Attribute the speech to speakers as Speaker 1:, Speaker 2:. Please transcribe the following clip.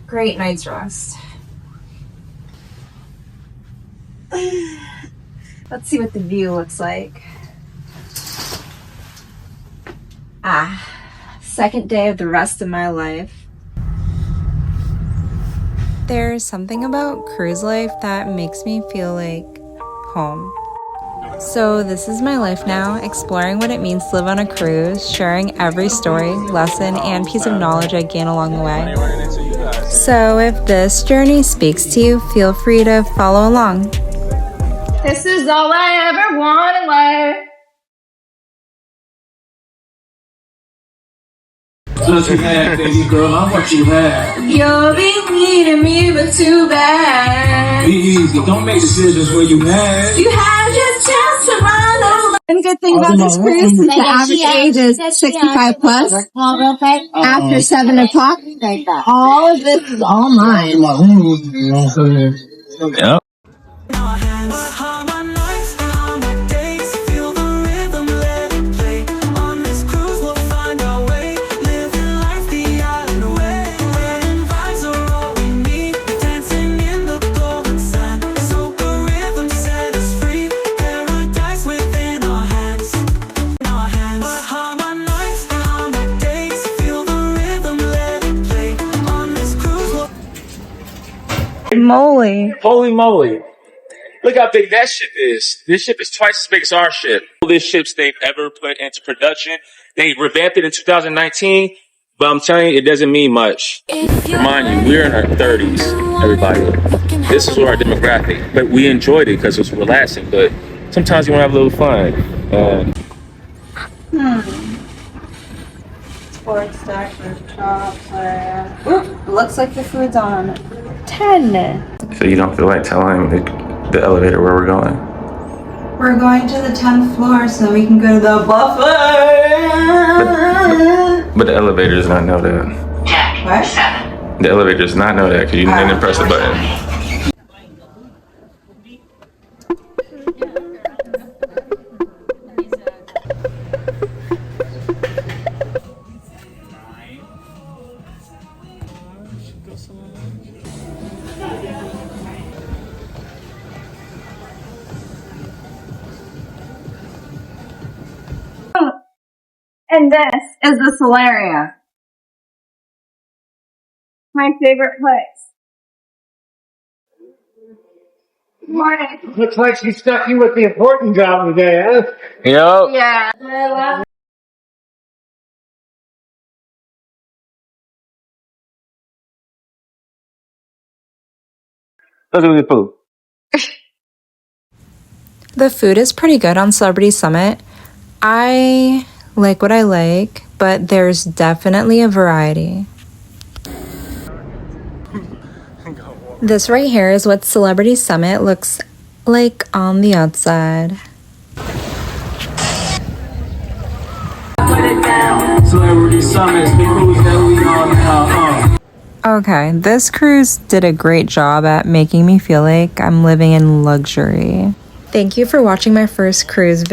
Speaker 1: great night's rest. Let's see what the view looks like. Second day of the rest of my life. There's something about cruise life that makes me feel like home. So this is my life now, exploring what it means to live on a cruise, sharing every story, lesson, and piece of knowledge I gain along the way. So if this journey speaks to you, feel free to follow along. This is all I ever want in life.
Speaker 2: What you have, baby girl, I'm what you have.
Speaker 1: You'll be needing me, but too bad.
Speaker 2: Be easy, don't make decisions where you have.
Speaker 1: You had your chance to run over. One good thing about this cruise is the average age is 65 plus. After 7 o'clock, all of this is all mine.
Speaker 2: Yep.
Speaker 1: Moly.
Speaker 3: Holy moly. Look how big that ship is. This ship is twice as big as our ship. This ships they've ever put into production. They revamped it in 2019, but I'm telling you, it doesn't mean much. Remind you, we're in our 30s, everybody. This is our demographic, but we enjoyed it because it was relaxing, but sometimes you want to have a little fun.
Speaker 1: Sports deck, rooftop, looks like the food's on 10.
Speaker 3: So you don't feel like telling the elevator where we're going?
Speaker 1: We're going to the 10th floor so we can go to the buffet.
Speaker 3: But the elevator does not know that.
Speaker 1: What?
Speaker 3: The elevator does not know that because you didn't press the button.
Speaker 1: And this is the Solaria. My favorite place. Morning.
Speaker 4: Looks like she stuck you with the important job today, huh?
Speaker 3: Yep.
Speaker 1: Yeah.
Speaker 3: Let's do the food.
Speaker 1: The food is pretty good on Celebrity Summit. I like what I like, but there's definitely a variety. This right here is what Celebrity Summit looks like on the outside.
Speaker 2: Celebrity Summits, the cruise that we on now.
Speaker 1: Okay, this cruise did a great job at making me feel like I'm living in luxury. Thank you for watching my first cruise video.